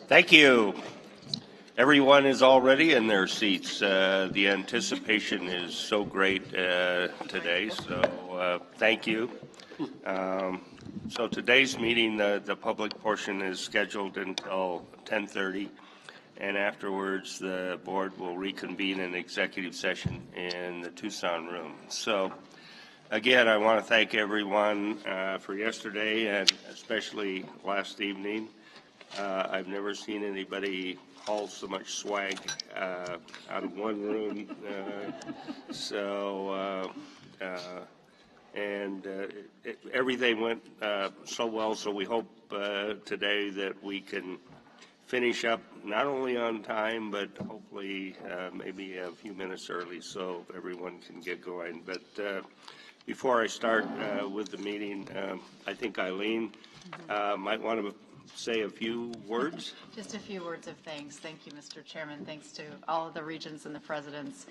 Thank you. Everyone is already in their seats. The anticipation is so great today, so thank you. So today's meeting, the public portion is scheduled until 10:30, and afterwards the board will reconvene in executive session in the Tucson room. So again, I want to thank everyone for yesterday and especially last evening. I've never seen anybody haul so much swag out of one room. Everything went so well, so we hope today that we can finish up not only on time, but hopefully maybe a few minutes early so everyone can get going. But before I start with the meeting, I think Eileen might want to say a few words. Just a few words of thanks. Thank you, Mr. Chairman. Thanks to all of the regents and the presidents,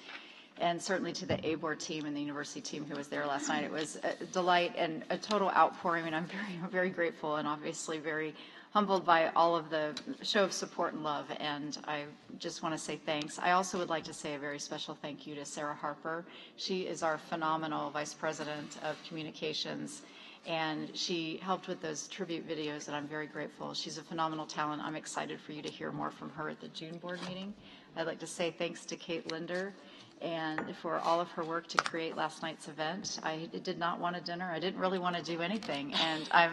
and certainly to the ABOR team and the university team who was there last night. It was a delight and a total outpouring, and I'm very grateful and obviously very humbled by all of the show of support and love, and I just want to say thanks. I also would like to say a very special thank you to Sarah Harper. She is our phenomenal Vice President of Communications, and she helped with those tribute videos, and I'm very grateful. She's a phenomenal talent. I'm excited for you to hear more from her at the June board meeting. I'd like to say thanks to Kate Linder and for all of her work to create last night's event. I did not want a dinner. I didn't really want to do anything, and I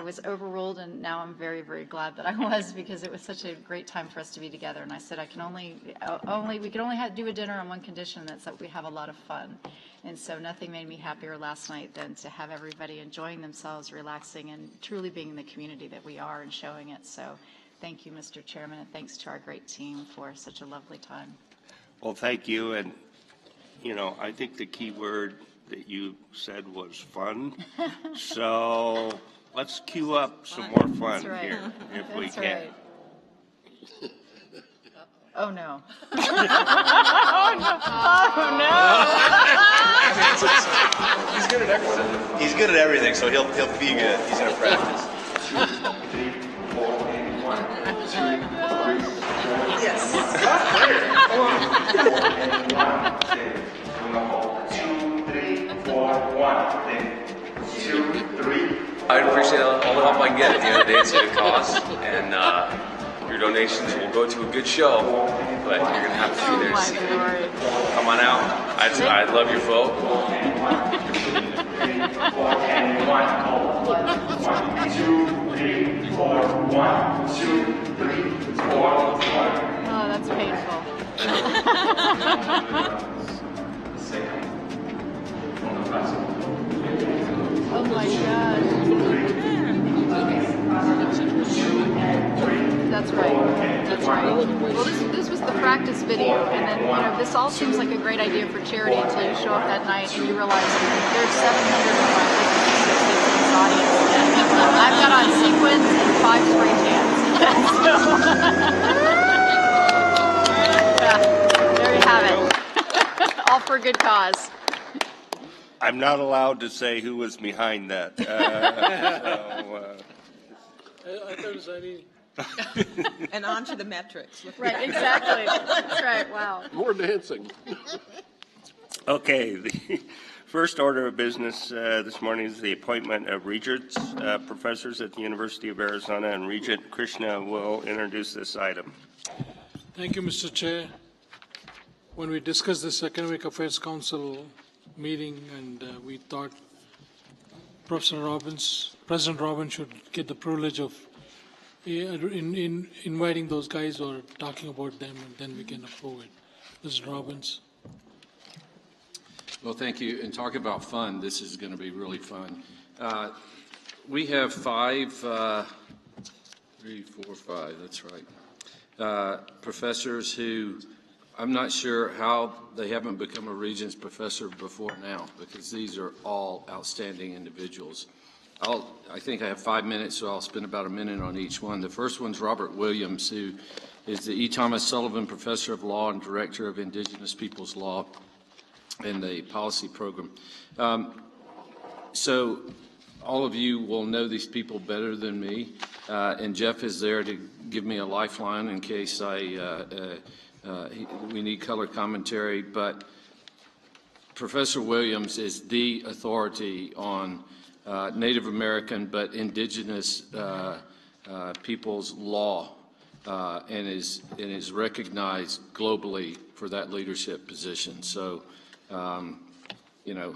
was overruled, and now I'm very glad that I was, because it was such a great time for us to be together. And I said we can only do a dinner on one condition, and that's that we have a lot of fun. And so nothing made me happier last night than to have everybody enjoying themselves, relaxing, and truly being in the community that we are and showing it. So thank you, Mr. Chairman, and thanks to our great team for such a lovely time. Well, thank you. And, I think the key word that you said was fun. So let's cue up some more fun here if we can. Right. Oh no. Oh no. He's good at everything. He's good at everything, so he'll be good. He's going to practice. Yes. I'd appreciate all the help I can get. At the end of the day, it's a good cause, and your donations will go to a good show, but you're going to have to be there to see it. Come on out. I'd love your vote. Oh, that's painful. Oh my God. That's right. That's right. Well, this was the practice video, and then this all seems like a great idea for charity until you show up that night and you realize there's 700 of my businesses in this audience. And I've got on sequins and 5 spray tans. Yeah, there you have it. All for a good cause. I'm not allowed to say who was behind that. I thought it was Eileen. And on to the metrics. Right, exactly. That's right, wow. More dancing. Okay, the first order of business this morning is the appointment of regents, professors at the University of Arizona, and Regent Krishna will introduce this item. Thank you, Mr. Chair. When we discussed this Academic Affairs Council meeting, and we thought President Robbins should get the privilege of in inviting those guys or talking about them, and then we can approve it. Mr. Robbins. Well, thank you. And talk about fun. This is going to be really fun. We have 5, 3, 4, 5. That's right. Professors who I'm not sure how they haven't become a Regents professor before now, because these are all outstanding individuals. I think I have 5 minutes, so I'll spend about a minute on each one. The first one's Robert Williams, who is the E. Thomas Sullivan Professor of Law and Director of Indigenous Peoples Law and the Policy Program. So all of you will know these people better than me, and Jeff is there to give me a lifeline in case we need color commentary. But Professor Williams is the authority on Native American but indigenous people's law, and is recognized globally for that leadership position. So, you know,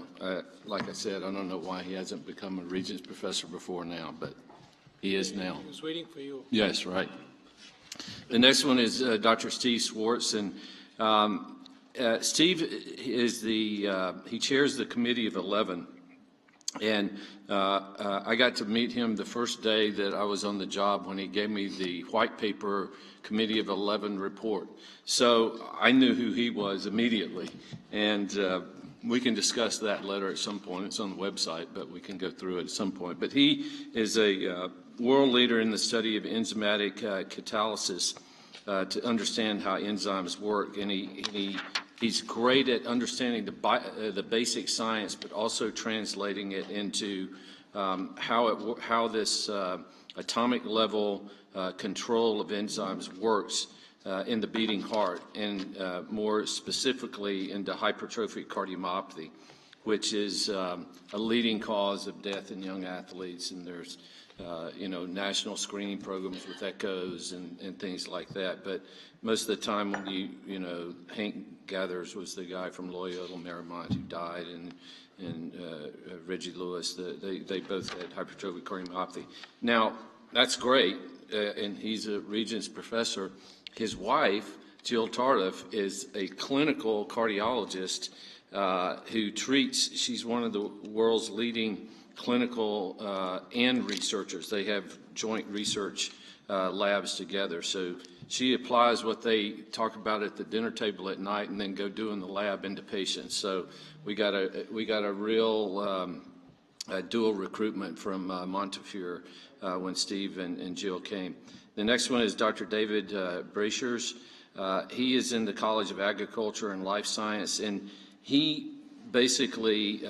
like I said, I don't know why he hasn't become a Regents professor before now, but he is now. He was waiting for you. Yes, right. The next one is Dr. Steve Swartz, and Steve is he chairs the Committee of 11, and I got to meet him the first day that I was on the job when he gave me the white paper Committee of 11 report. So I knew who he was immediately, and we can discuss that letter at some point. It's on the website, but we can go through it at some point. But he is a world leader in the study of enzymatic catalysis to understand how enzymes work, and he's great at understanding the basic science, but also translating it into how this atomic level control of enzymes works in the beating heart, and more specifically into hypertrophic cardiomyopathy, which is a leading cause of death in young athletes. And there's national screening programs with echoes and things like that. But most of the time when Hank Gathers was the guy from Loyola Marymount who died, and Reggie Lewis, they both had hypertrophic cardiomyopathy. Now, that's great, and he's a Regents professor. His wife, Jill Tardif, is a clinical cardiologist who treats, she's one of the world's leading clinical and researchers. They have joint research labs together. So she applies what they talk about at the dinner table at night and then go do in the lab into patients. So we got a real dual recruitment from Montefiore when Steve and Jill came. The next one is Dr. David Brashers. He is in the College of Agriculture and Life Science, and he basically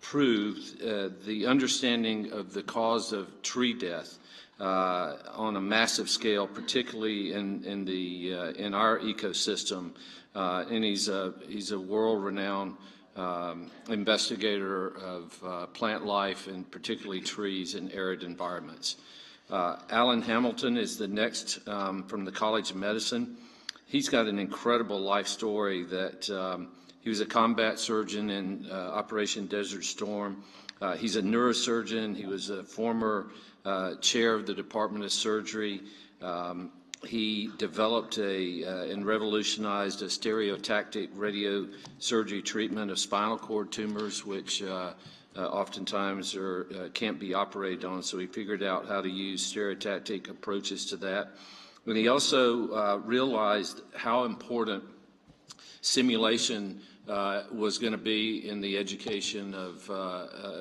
proved the understanding of the cause of tree death on a massive scale, particularly in our ecosystem. And he's a world-renowned investigator of plant life, and particularly trees in arid environments. Alan Hamilton is the next from the College of Medicine. He's got an incredible life story that he was a combat surgeon in Operation Desert Storm. He's a neurosurgeon. He was a former chair of the Department of Surgery. He developed and revolutionized a stereotactic radiosurgery treatment of spinal cord tumors, which oftentimes can't be operated on. So he figured out how to use stereotactic approaches to that. And he also realized how important simulation was going to be in the education of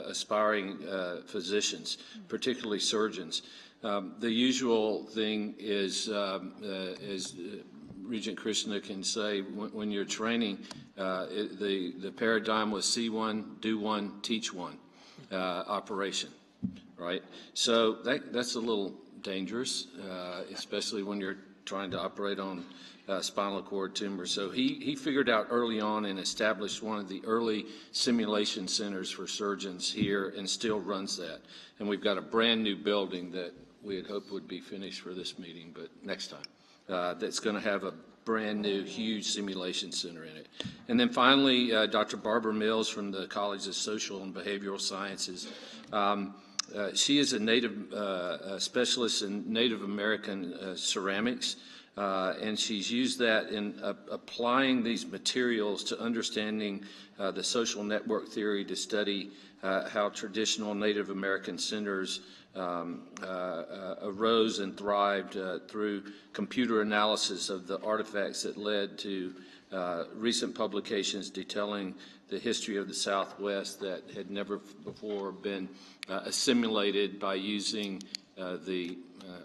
aspiring physicians, particularly surgeons. The usual thing is, as Regent Krishna can say, when you're training, the paradigm was see one, do one, teach one operation, right? So that's a little dangerous, especially when you're trying to operate on spinal cord tumors. So he figured out early on and established one of the early simulation centers for surgeons here, and still runs that. And we've got a brand new building that we had hoped would be finished for this meeting, but next time, that's going to have a brand new huge simulation center in it. And then finally, Dr. Barbara Mills from the College of Social and Behavioral Sciences. She is a native specialist in Native American ceramics, and she's used that in applying these materials to understanding the social network theory to study how traditional Native American centers arose and thrived through computer analysis of the artifacts that led to recent publications detailing the history of the Southwest that had never before been assimilated by using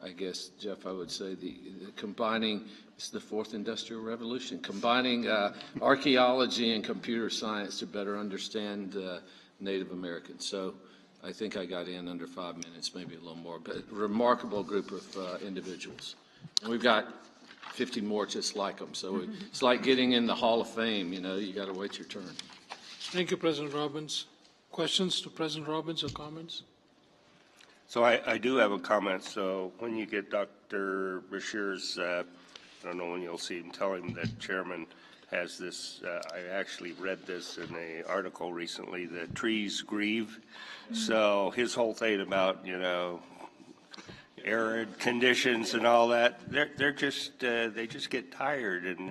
I guess, Jeff, I would say the combining, it's the fourth industrial revolution, combining archaeology and computer science to better understand Native Americans. So I think I got in under 5 minutes, maybe a little more, but remarkable group of individuals. And we've got 50 more just like them. So it's like getting in the Hall of Fame, you got to wait your turn. Thank you, President Robbins. Questions to President Robbins or comments? So I do have a comment. So when you get Dr. Bashir's, I don't know when you'll see him, tell him that Chairman has this, I actually read this in an article recently, that trees grieve. So his whole thing about, arid conditions and all that, they're just, they just get tired, and,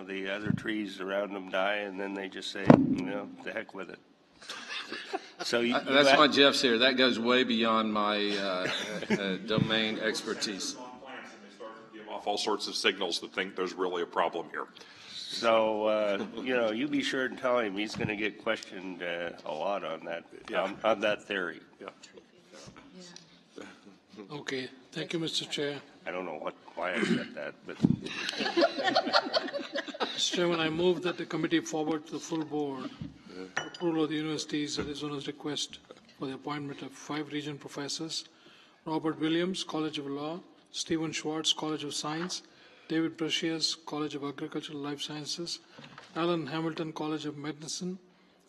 the other trees around them die, and then they just say, the heck with it. So That's why Jeff's here. That goes way beyond my domain expertise. Give off all sorts of signals that think there's really a problem here. So, you be sure and tell him he's going to get questioned a lot on that, on that theory. Yeah. Okay, thank you, Mr. Chair. I don't know why I said that, but Mr. Chairman, I move that the committee forward to the full board approval of the University's Arizona's request for the appointment of 5 Regent professors: Robert Williams, College of Law; Stephen Schwartz, College of Science; David Precious, College of Agricultural Life Sciences; Alan Hamilton, College of Medicine;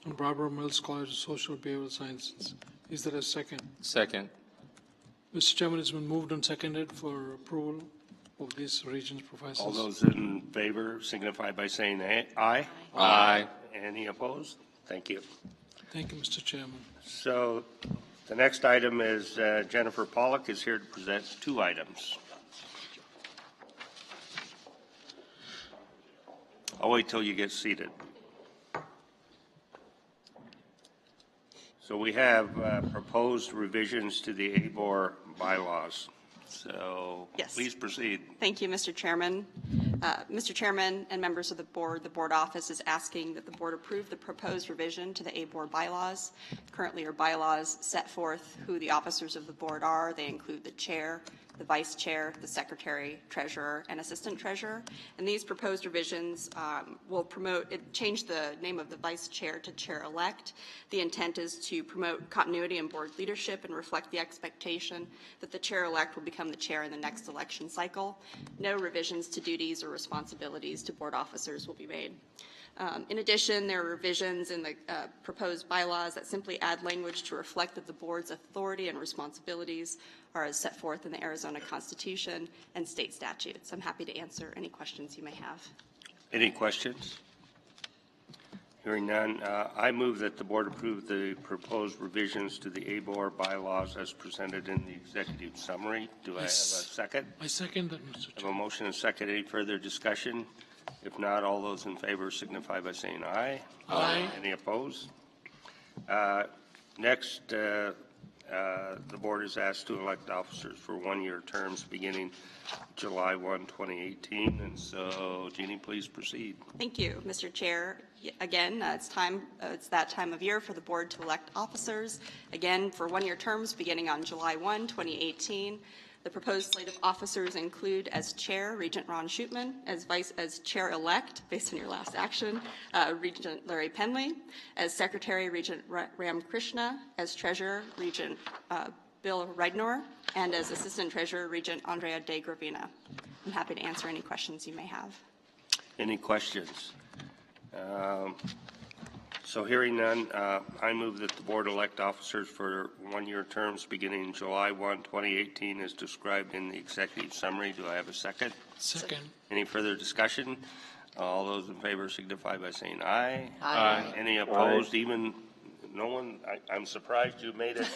and Barbara Mills, College of Social Behavioral Sciences. Is there a second? Second. Mr. Chairman, it's been moved and seconded for approval of these Regents professors. all those in favor signify by saying aye. Aye. Any opposed? Thank you. Thank you, Mr. Chairman. So the next item is Jennifer Pollock is here to present 2 items. I'll wait till you get seated. So we have proposed revisions to the ABOR bylaws. So Yes. please proceed. Thank you, Mr. Chairman. Mr. Chairman and members of the board office is asking that the board approve the proposed revision to the ABOR bylaws. Currently, our bylaws set forth who the officers of the board are. They include the chair, the vice chair, the secretary, treasurer, and assistant treasurer. And these proposed revisions will change the name of the vice chair to chair-elect. The intent is to promote continuity in board leadership and reflect the expectation that the chair-elect will become the chair in the next election cycle. No revisions to duties or responsibilities to board officers will be made. In addition, there are revisions in the proposed bylaws that simply add language to reflect that the board's authority and responsibilities are as set forth in the Arizona Constitution and state statutes. I'm happy to answer any questions you may have. Any questions? Hearing none, I move that the board approve the proposed revisions to the ABOR bylaws as presented in the executive summary. Do I have a second? I second that, Mr. I have a Chairman. motion and a second. Any further discussion? If not, all those in favor signify by saying aye. Aye. Any opposed? Next, the board is asked to elect officers for 1-year terms beginning July 1, 2018. And so, Jeannie, please proceed. Thank you, Mr. Chair. Again, it's that time of year for the board to elect officers. Again, for 1-year terms beginning on July 1, 2018. The proposed slate of officers include as chair, Regent Ron Shootman; as chair-elect, based on your last action, Regent Larry Penley; as secretary, Regent Ram Krishna; as treasurer, Regent Bill Reidnor; and as assistant treasurer, Regent Andrea De Gravina. I'm happy to answer any questions you may have. Any questions? So hearing none, I move that the board elect officers for 1-year terms beginning July 1, 2018 as described in the executive summary. Do I have a second? Second. Any further discussion? All those in favor signify by saying aye. Aye. Any opposed? Even no one? I'm surprised you made it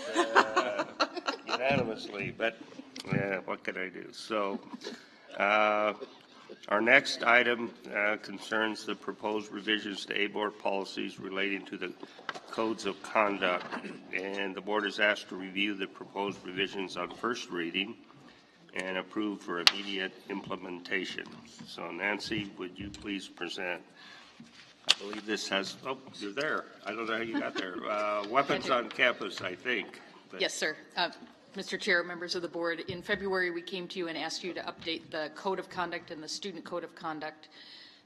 unanimously, but what can I do? So our next item concerns the proposed revisions to ABOR policies relating to the codes of conduct, and the board is asked to review the proposed revisions on first reading and approve for immediate implementation. So Nancy, would you please present? I believe this has, oh, you're there. I don't know how you got there. Weapons on campus, I think. But Yes, sir. Mr. Chair, members of the board, in February we came to you and asked you to update the Code of Conduct and the Student Code of Conduct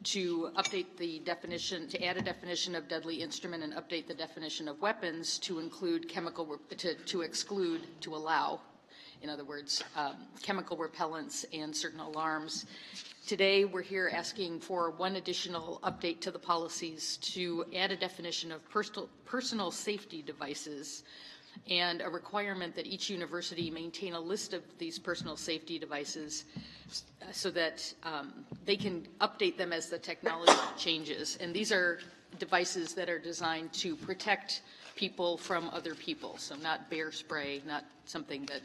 to update the definition, to add a definition of deadly instrument and update the definition of weapons to include to allow, in other words, chemical repellents and certain alarms. Today, we're here asking for one additional update to the policies to add a definition of personal safety devices and a requirement that each university maintain a list of these personal safety devices so that they can update them as the technology changes. And these are devices that are designed to protect people from other people, so not bear spray, not something that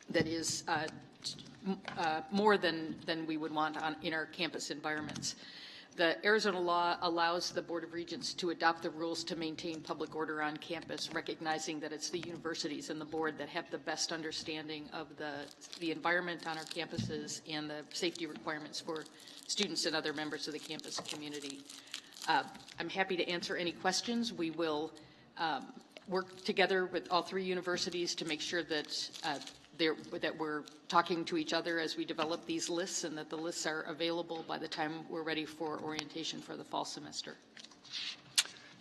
that is more than we would want in our campus environments. The Arizona law allows the Board of Regents to adopt the rules to maintain public order on campus, recognizing that it's the universities and the board that have the best understanding of the environment on our campuses and the safety requirements for students and other members of the campus community. I'm happy to answer any questions. We will work together with all three universities to make sure that that we're talking to each other as we develop these lists and that the lists are available by the time we're ready for orientation for the fall semester.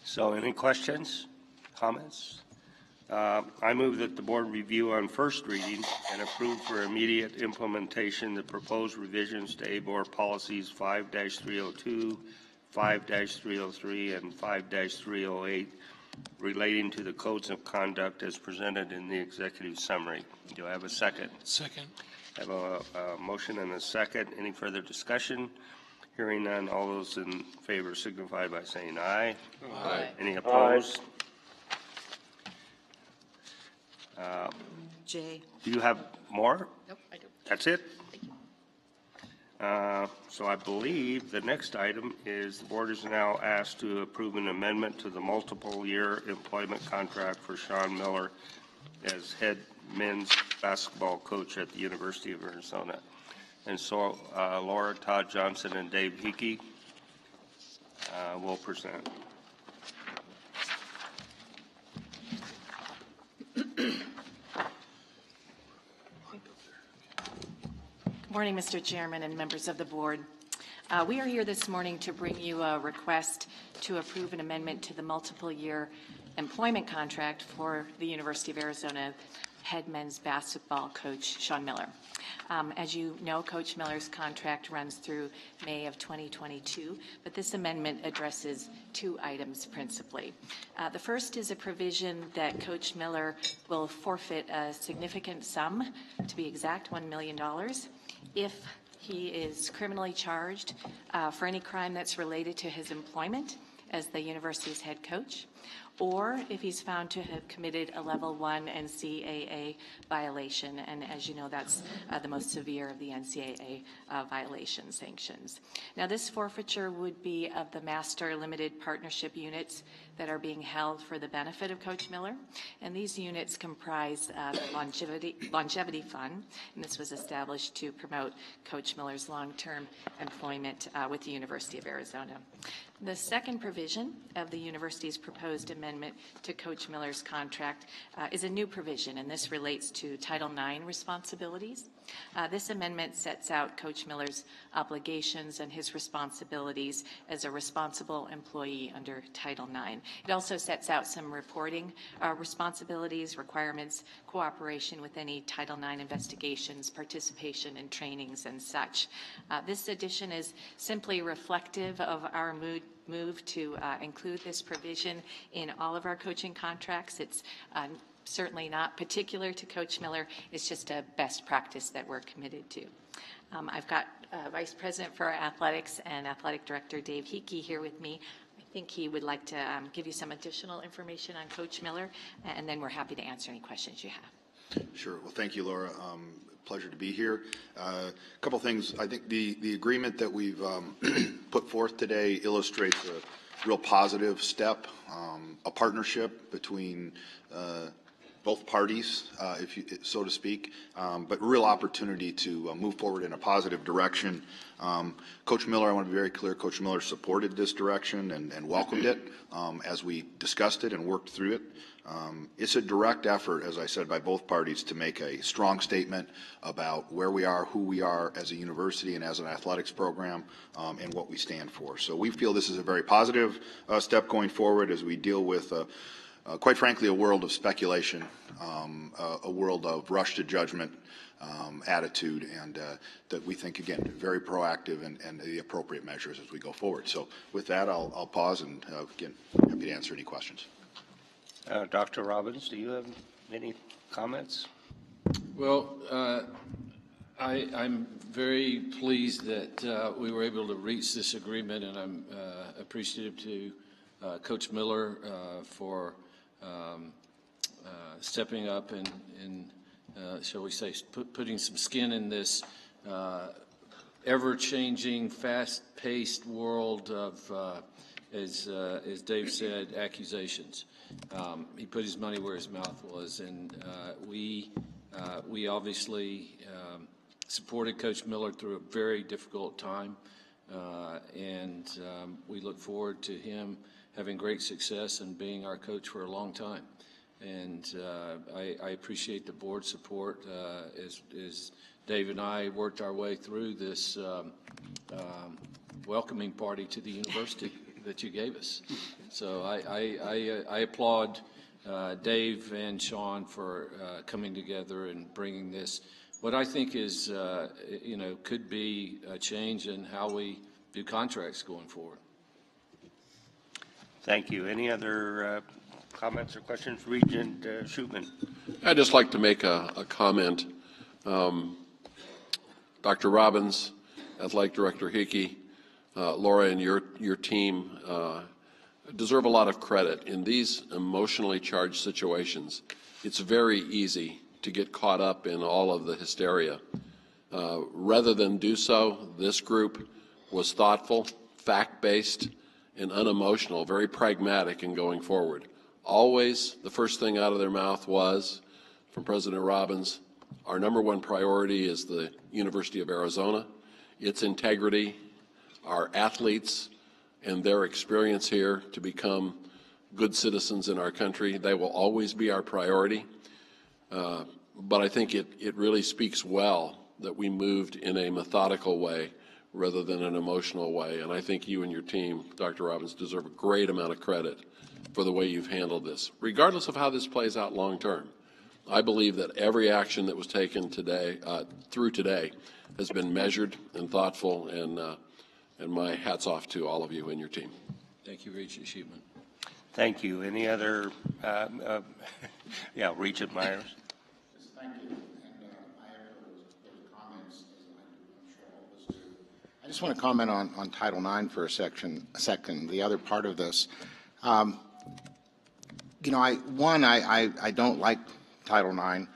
So any questions, comments? I move that the board review on first reading and approve for immediate implementation the proposed revisions to ABOR policies 5-302, 5-303, and 5-308 relating to the codes of conduct as presented in the executive summary. Do I have a second? Second. I have a motion and a second. Any further discussion? Hearing none, all those in favor signify by saying aye. Aye. Any opposed? Jay. Do you have more? Nope, I don't. That's it? So I believe the next item is the board is now asked to approve an amendment to the multiple year employment contract for Sean Miller as head men's basketball coach at the University of Arizona. And so Laura, Todd Johnson, and Dave Hickey will present. Good morning, Mr. Chairman and members of the board. We are here this morning to bring you a request to approve an amendment to the multiple year employment contract for the University of Arizona head men's basketball coach, Sean Miller. As you know, Coach Miller's contract runs through May of 2022, but this amendment addresses two items principally. The first is a provision that Coach Miller will forfeit a significant sum, to be exact, $1 million, if he is criminally charged for any crime that's related to his employment as the university's head coach, or if he's found to have committed a level 1 NCAA violation. And as you know, that's the most severe of the NCAA violation sanctions. Now, this forfeiture would be of the master limited partnership units that are being held for the benefit of Coach Miller. And these units comprise the longevity fund, and this was established to promote Coach Miller's long-term employment with the University of Arizona. The second provision of the university's proposed amendment to Coach Miller's contract is a new provision, and this relates to Title IX responsibilities. This amendment sets out Coach Miller's obligations and his responsibilities as a responsible employee under Title IX. It also sets out some reporting responsibilities, requirements, cooperation with any Title IX investigations, participation in trainings, and such. This addition is simply reflective of our move to include this provision in all of our coaching contracts. It's certainly not particular to Coach Miller. It's just a best practice that we're committed to. I've got Vice President for Athletics and Athletic Director Dave Hickey here with me. I think he would like to give you some additional information on Coach Miller, and then we're happy to answer any questions you have. Sure. Well, thank you, Laura. Pleasure to be here. A couple things. I think the agreement that we've put forth today illustrates a real positive step, a partnership between both parties, if you, so to speak, but real opportunity to move forward in a positive direction. Coach Miller, I want to be very clear, Coach Miller supported this direction and welcomed it as we discussed it and worked through it. It's a direct effort, as I said, by both parties to make a strong statement about where we are, who we are as a university and as an athletics program, and what we stand for. So we feel this is a very positive step going forward as we deal with quite frankly, a world of speculation, a world of rush to judgment attitude, and that we think, again, very proactive and the appropriate measures as we go forward. So with that, I'll pause and, again, happy to answer any questions. Dr. Robbins, do you have any comments? Well, I'm very pleased that we were able to reach this agreement, and I'm appreciative to Coach Miller for stepping up and shall we say, putting some skin in this ever-changing, fast-paced world of, as Dave said, accusations. He put his money where his mouth was, and we obviously supported Coach Miller through a very difficult time, and we look forward to him having great success and being our coach for a long time. And I appreciate the board support as Dave and I worked our way through this welcoming party to the university that you gave us. So I applaud Dave and Sean for coming together and bringing this, what I think is, could be a change in how we do contracts going forward. Thank you. Any other comments or questions? Regent Schutman. I'd just like to make a comment. Dr. Robbins, Athletic Director Hickey, Laura, and your team deserve a lot of credit. In these emotionally charged situations, it's very easy to get caught up in all of the hysteria. Rather than do so, this group was thoughtful, fact-based, and unemotional, very pragmatic in going forward. Always the first thing out of their mouth was, from President Robbins, our number one priority is the University of Arizona, its integrity, our athletes, and their experience here to become good citizens in our country. They will always be our priority. But I think it really speaks well that we moved in a methodical way rather than an emotional way. And I think you and your team, Dr. Robbins, deserve a great amount of credit for the way you've handled this. Regardless of how this plays out long term, I believe that every action that was taken today, through today, has been measured and thoughtful, and my hat's off to all of you and your team. Thank you, Regent Schutman. Thank you. Any other? Regent Myers. Thank you. And I echo those comments, as I'm sure all of us do. I just want to comment on Title IX for a second, the other part of this. I don't like Title IX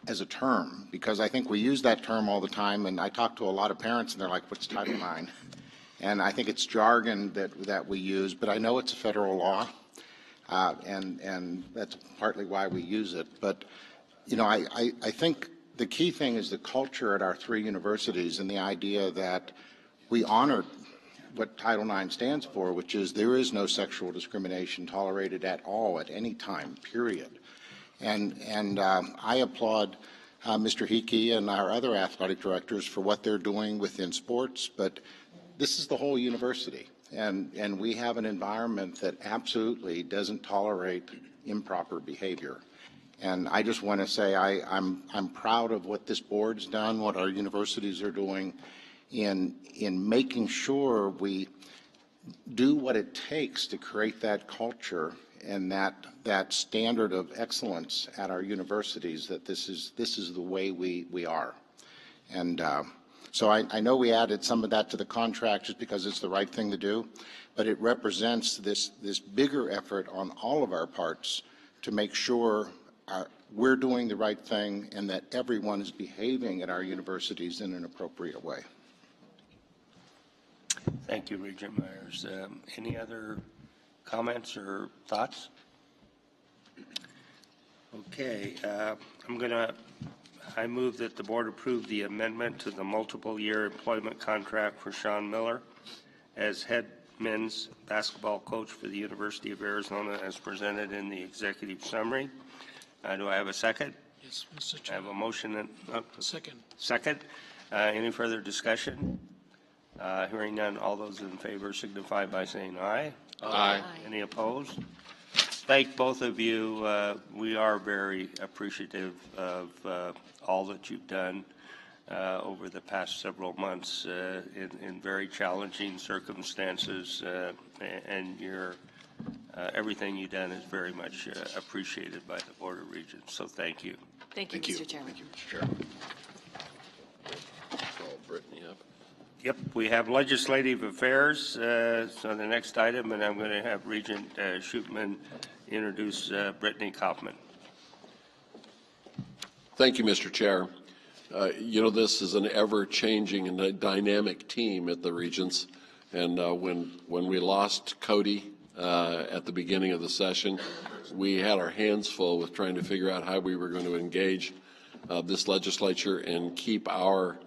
as a term, because I think we use that term all the time, and I talk to a lot of parents and they're like, what's Title IX? And I think it's jargon that we use, but I know it's a federal law, and that's partly why we use it. But, I think the key thing is the culture at our three universities and the idea that we honor what Title IX stands for, which is there is no sexual discrimination tolerated at all at any time, period. And I applaud Mr. Hickey and our other athletic directors for what they're doing within sports, but this is the whole university, and we have an environment that absolutely doesn't tolerate improper behavior. And I just want to say I'm proud of what this board's done, what our universities are doing in making sure we do what it takes to create that culture and that standard of excellence at our universities, that this is the way we are. And so I know we added some of that to the contract just because it's the right thing to do, but it represents this bigger effort on all of our parts to make sure we're doing the right thing and that everyone is behaving at our universities in an appropriate way. Thank you, Regent Myers. Any other comments or thoughts? Okay, I move that the board approve the amendment to the multiple-year employment contract for Sean Miller as head men's basketball coach for the University of Arizona as presented in the executive summary. Do I have a second? Yes, Mr. I have Chairman. a motion and Second. second. Any further discussion? Hearing none, all those in favor signify by saying aye. Aye. Any opposed? Thank both of you. We are very appreciative of all that you've done over the past several months in very challenging circumstances, and your everything you've done is very much appreciated by the Board of Regents. So thank you. Thank you, Mr. Chairman. Thank you, Mr. Chairman. Call Brittany up. Yep, we have legislative affairs. So the next item, and I'm going to have Regent Schutman introduce Brittany Kaufman. Thank you, Mr. Chair. You know, this is an ever-changing and dynamic team at the Regents, and when we lost Cody at the beginning of the session, we had our hands full with trying to figure out how we were going to engage this legislature and keep our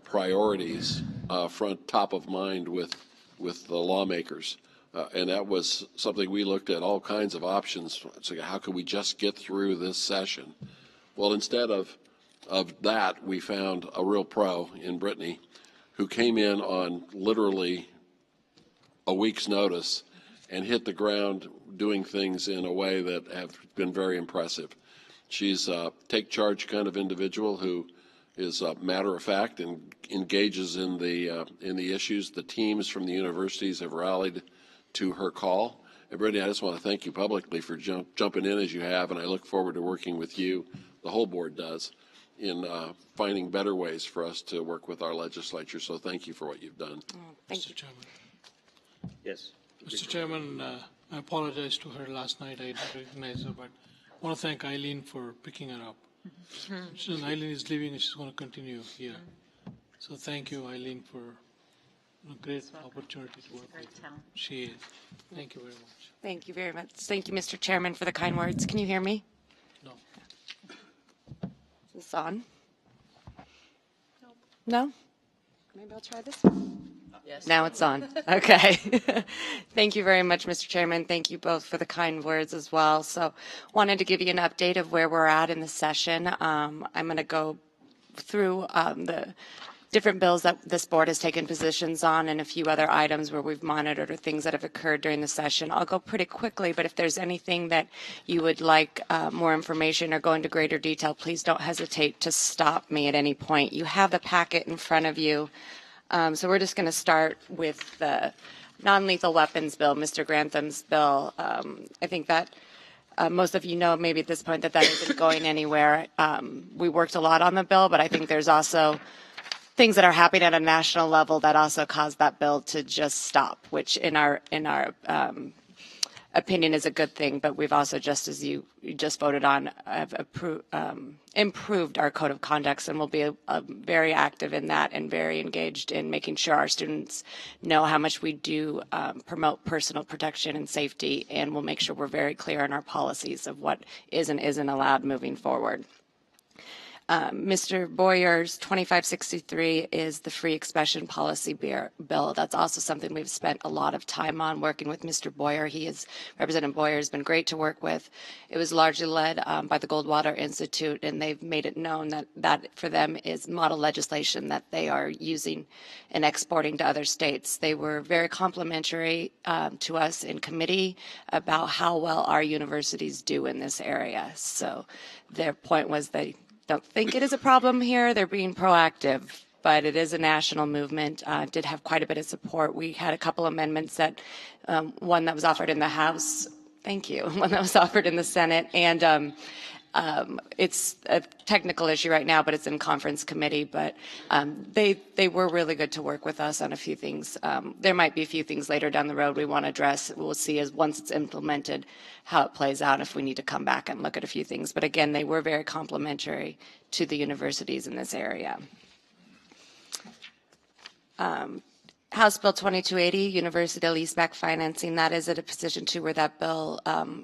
priorities top of mind with the lawmakers. And that was something we looked at all kinds of options. So how could we just get through this session? Well, instead of that, we found a real pro in Brittany who came in on literally a week's notice and hit the ground doing things in a way that have been very impressive. She's a take charge kind of individual who is matter of fact and engages in the issues. The teams from the universities have rallied to her call. And Brittany, I just want to thank you publicly for jumping in as you have, and I look forward to working with you, the whole board does, in finding better ways for us to work with our legislature. So thank you for what you've done. Thank Mr. you. Chairman. Yes. Mr. Chairman, I apologize to her last night. I didn't recognize her, but I want to thank Eileen for picking her up. Eileen is leaving and she's going to continue here. So thank you, Eileen, for a great opportunity to work with you. She is. Thank you very much. Thank you very much. Thank you, Mr. Chairman, for the kind words. Can you hear me? No. Is this on? No? Maybe I'll try this one. Yes. Now it's on. Okay. Thank you very much, Mr. Chairman. Thank you both for the kind words as well. So wanted to give you an update of where we're at in the session. I'm going to go through the different bills that this board has taken positions on and a few other items where we've monitored or things that have occurred during the session. I'll go pretty quickly, but if there's anything that you would like more information or go into greater detail, please don't hesitate to stop me at any point. You have the packet in front of you. So we're just going to start with the non-lethal weapons bill, Mr. Grantham's bill. I think that most of you know maybe at this point that isn't going anywhere. We worked a lot on the bill, but I think there's also things that are happening at a national level that also caused that bill to just stop, which in our opinion is a good thing. But we've also, just as you just voted on, have improved our code of conduct, and we'll be very active in that and very engaged in making sure our students know how much we do promote personal protection and safety, and we'll make sure we're very clear in our policies of what is and isn't allowed moving forward. Mr. Boyer's 2563 is the free expression policy bill. That's also something we've spent a lot of time on working with Mr. Boyer. Representative Boyer has been great to work with. It was largely led by the Goldwater Institute, and they've made it known that for them is model legislation that they are using and exporting to other states. They were very complimentary to us in committee about how well our universities do in this area. So their point was they don't think it is a problem here. They're being proactive, but it is a national movement. Did have quite a bit of support. We had a couple amendments that, one that was offered in the House. Thank you. One that was offered in the Senate, and it's a technical issue right now, but it's in conference committee. But they were really good to work with us on a few things. There might be a few things later down the road we want to address. We'll see as once it's implemented how it plays out, if we need to come back and look at a few things. But again, they were very complimentary to the universities in this area. House Bill 2280, University leaseback financing, that is at a position too where that bill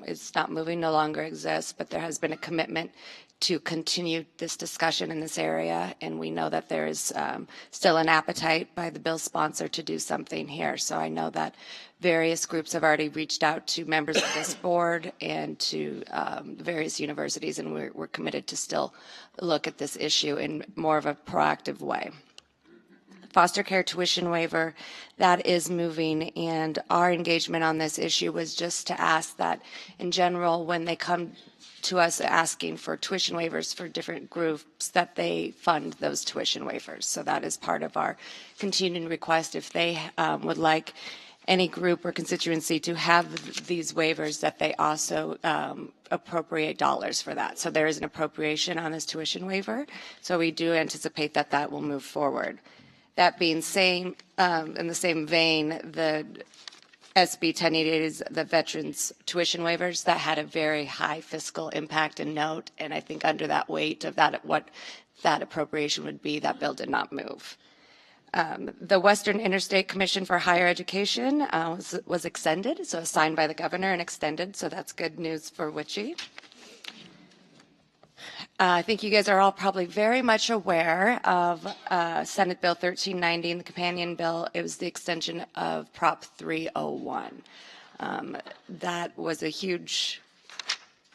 is not moving, no longer exists, but there has been a commitment to continue this discussion in this area, and we know that there is still an appetite by the bill sponsor to do something here. So I know that various groups have already reached out to members of this board and to various universities, and we're committed to still look at this issue in more of a proactive way. Foster care tuition waiver, that is moving, and our engagement on this issue was just to ask that in general, when they come to us asking for tuition waivers for different groups, that they fund those tuition waivers. So that is part of our continuing request. If they would like any group or constituency to have these waivers, that they also appropriate dollars for that. So there is an appropriation on this tuition waiver. So we do anticipate that that will move forward. That being in the same vein, the SB 1088 is the veterans tuition waivers that had a very high fiscal impact and note, and I think under that weight of that, what that appropriation would be, that bill did not move. The Western Interstate Commission for Higher Education was extended, so signed by the governor and extended, so that's good news for WICHE. I think you guys are all probably very much aware of Senate Bill 1390 and the companion bill. It was the extension of Prop 301. That was a huge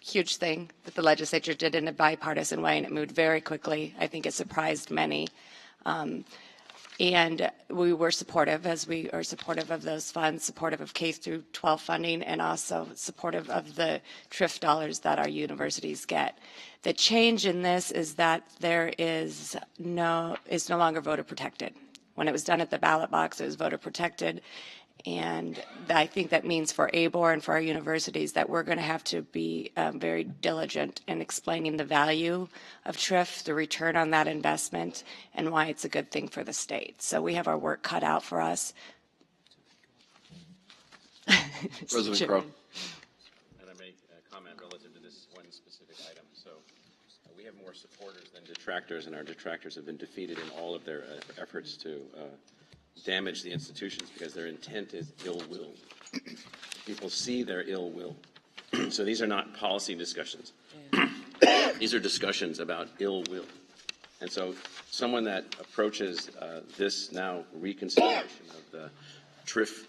thing that the legislature did in a bipartisan way, and it moved very quickly. I think it surprised many. And we were supportive, as we are supportive of those funds, supportive of K through 12 funding, and also supportive of the TRIF dollars that our universities get. The change in this is that there is no longer voter protected. When it was done at the ballot box, it was voter protected. And I think that means for ABOR and for our universities that we're going to have to be very diligent in explaining the value of TRIF, the return on that investment, and why it's a good thing for the state. So we have our work cut out for us. President Crow. And I make a comment relative to this one specific item. So we have more supporters than detractors, and our detractors have been defeated in all of their efforts to damage the institutions because their intent is ill will. People see their ill will. So these are not policy discussions. These are discussions about ill will. And so someone that approaches this now reconsideration of the TRIF,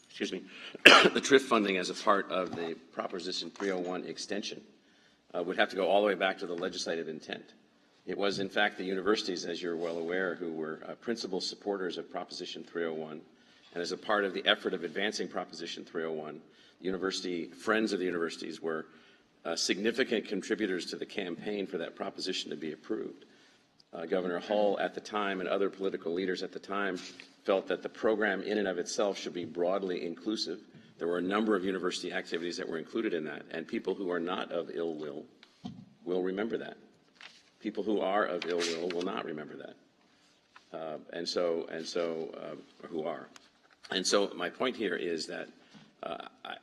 excuse me, the TRIF funding as a part of the Proposition 301 extension would have to go all the way back to the legislative intent. It was, in fact, the universities, as you're well aware, who were principal supporters of Proposition 301. And as a part of the effort of advancing Proposition 301, friends of the universities were significant contributors to the campaign for that proposition to be approved. Governor Hull at the time and other political leaders at the time felt that the program in and of itself should be broadly inclusive. There were a number of university activities that were included in that, and people who are not of ill will remember that. People who are of ill will not remember that, who are. And so my point here is that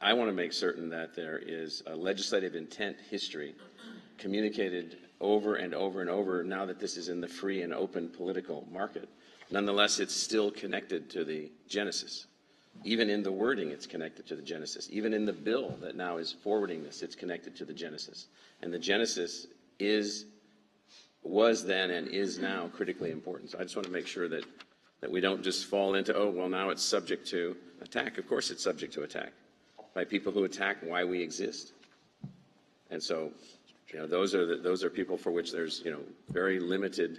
I want to make certain that there is a legislative intent history communicated over and over and over now that this is in the free and open political market. Nonetheless, it's still connected to the genesis. Even in the wording, it's connected to the genesis. Even in the bill that now is forwarding this, it's connected to the genesis. And the genesis was then and is now critically important. So I just want to make sure that we don't just fall into, oh, well, now it's subject to attack. Of course it's subject to attack by people who attack why we exist. And so, those are people for which there's, very limited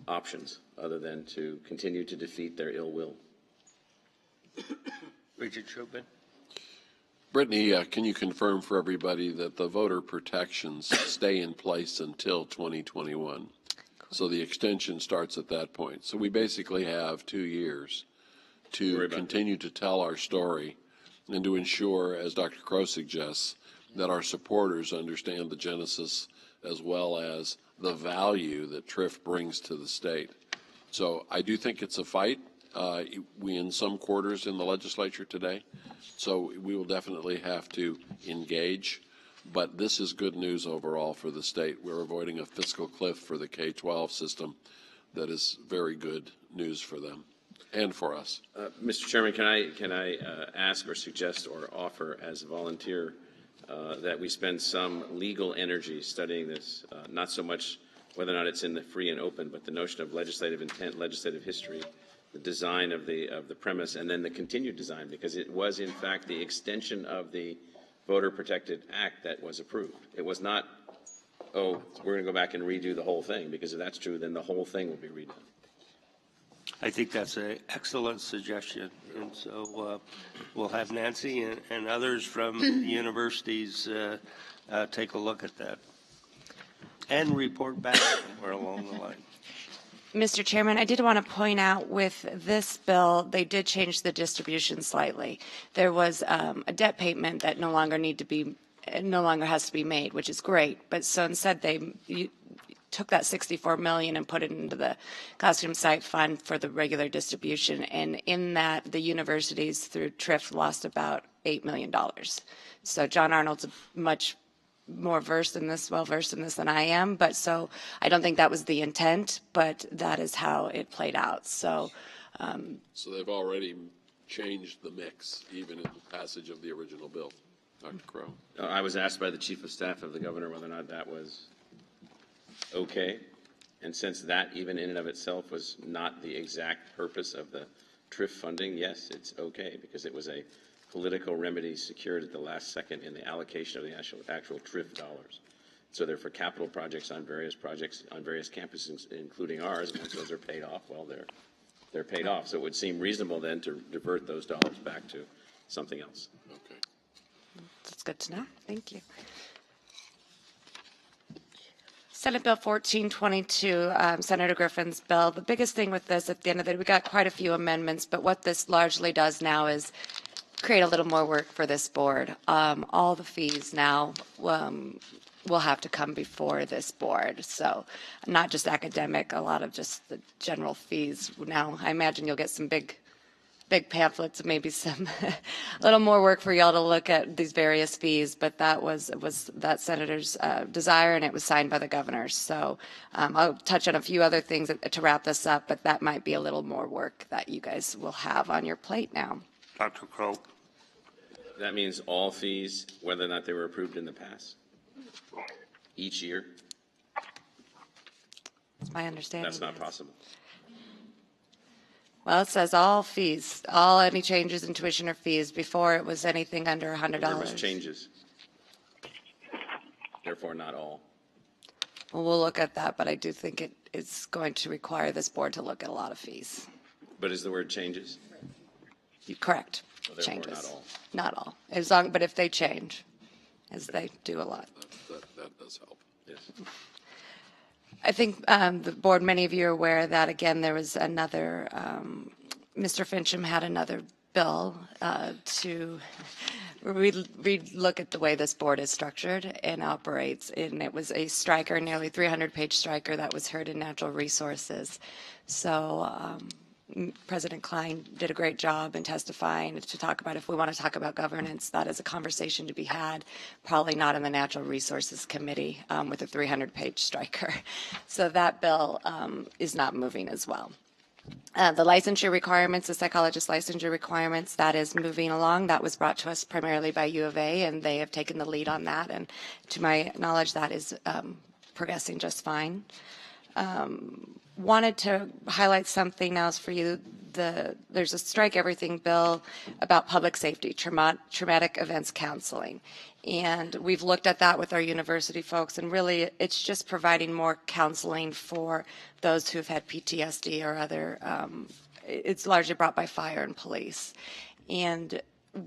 options other than to continue to defeat their ill will. Richard Shubin. Brittany, can you confirm for everybody that the voter protections stay in place until 2021? So the extension starts at that point. So we basically have 2 years to continue to tell our story and to ensure, as Dr. Crow suggests, that our supporters understand the genesis as well as the value that TRIF brings to the state. So I do think it's a fight. We in some quarters in the legislature today, so we will definitely have to engage. But this is good news overall for the state. We're avoiding a fiscal cliff for the K-12 system that is very good news for them and for us. Mr. Chairman, can I ask or suggest or offer as a volunteer that we spend some legal energy studying this, not so much whether or not it's in the free and open, but the notion of legislative intent, legislative history, the design of the premise, and then the continued design, because it was in fact the extension of the Voter Protected Act that was approved. It was not, oh, we're going to go back and redo the whole thing, because if that's true, then the whole thing will be redone. I think that's an excellent suggestion, and so we'll have Nancy and others from the universities take a look at that and report back somewhere along the line. Mr. Chairman, I did want to point out with this bill, they did change the distribution slightly. There was a debt payment that no longer has to be made, which is great. But so instead, they took that $64 million and put it into the costume site fund for the regular distribution. And in that, the universities through TRIF lost about $8 million. So John Arnold's much more well-versed in this than I am, but so I don't think that was the intent, but that is how it played out. So they've already changed the mix, even in the passage of the original bill. Dr. Crow. I was asked by the Chief of Staff of the Governor whether or not that was okay, and since that even in and of itself was not the exact purpose of the TRIF funding, yes, it's okay, because it was a political remedy secured at the last second in the allocation of the actual TRIF dollars. So they're for capital projects on various campuses, including ours. Once those are paid off, well, they're paid off. So it would seem reasonable then to divert those dollars back to something else. Okay. That's good to know. Thank you. Senate Bill 1422, Senator Griffin's bill. The biggest thing with this at the end of the day, we got quite a few amendments, but what this largely does now is create a little more work for this board. All the fees now will have to come before this board. So not just academic, a lot of just the general fees. Now, I imagine you'll get some big pamphlets, maybe some a little more work for y'all to look at these various fees, but that was that senator's desire, and it was signed by the governor. So I'll touch on a few other things to wrap this up, but that might be a little more work that you guys will have on your plate now. Dr. Crow. That means all fees, whether or not they were approved in the past, each year? That's my understanding. That's not possible. Well, it says all fees, any changes in tuition or fees. Before it was anything under $100. There was changes. Therefore, not all. Well, we'll look at that, but I do think it is going to require this board to look at a lot of fees. But is the word changes? Correct. So therefore, changes. not all. Not all. As long, but if they change, as they do a lot. That does help. Yes. I think the board, many of you are aware that, again, there was another, Mr. Fincham had another bill to look at the way this board is structured and operates. And it was a striker, nearly 300-page striker that was heard in Natural Resources. So President Klein did a great job in testifying to talk about, if we want to talk about governance, that is a conversation to be had, probably not in the Natural Resources Committee with a 300-page striker. So that bill is not moving as well. The licensure requirements, the psychologist licensure requirements, that is moving along. That was brought to us primarily by U of A, and they have taken the lead on that. And to my knowledge, that is progressing just fine. Wanted to highlight something else for you. There's a strike everything bill about public safety, traumatic events counseling. And we've looked at that with our university folks, and really it's just providing more counseling for those who've had PTSD or other, it's largely brought by fire and police. And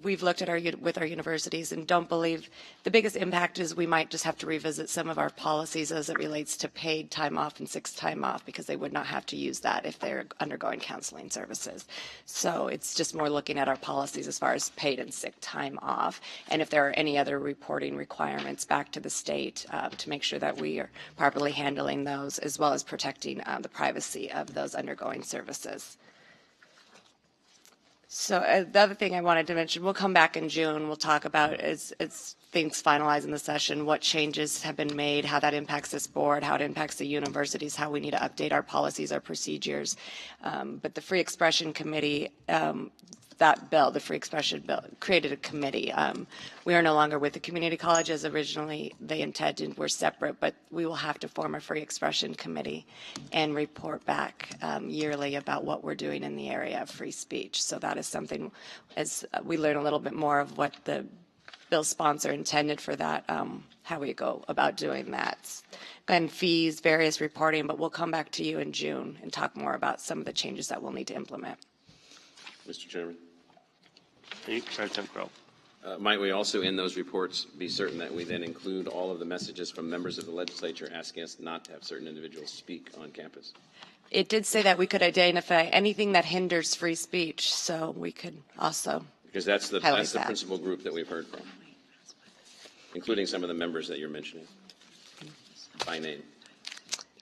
we've looked at with our universities and don't believe the biggest impact is we might just have to revisit some of our policies as it relates to paid time off and sick time off, because they would not have to use that if they're undergoing counseling services. So it's just more looking at our policies as far as paid and sick time off, and if there are any other reporting requirements back to the state to make sure that we are properly handling those, as well as protecting the privacy of those undergoing services. So the other thing I wanted to mention, we'll come back in June. We'll talk about as things finalize in the session, what changes have been made, how that impacts this board, how it impacts the universities, how we need to update our policies, our procedures. But the Free Expression Committee, that bill, the Free Expression Bill, created a committee. We are no longer with the community college as originally they intended. We're separate, but we will have to form a Free Expression Committee and report back yearly about what we're doing in the area of free speech. So that is something, as we learn a little bit more of what the bill sponsor intended for that, how we go about doing that. And fees, various reporting, but we'll come back to you in June and talk more about some of the changes that we'll need to implement. Mr. Chairman. President Grohl. Might we also, in those reports, be certain that we then include all of the messages from members of the legislature asking us not to have certain individuals speak on campus? It did say that we could identify anything that hinders free speech, so we could also Because that's the highlight that. principal group that we've heard from, including some of the members that you're mentioning by name.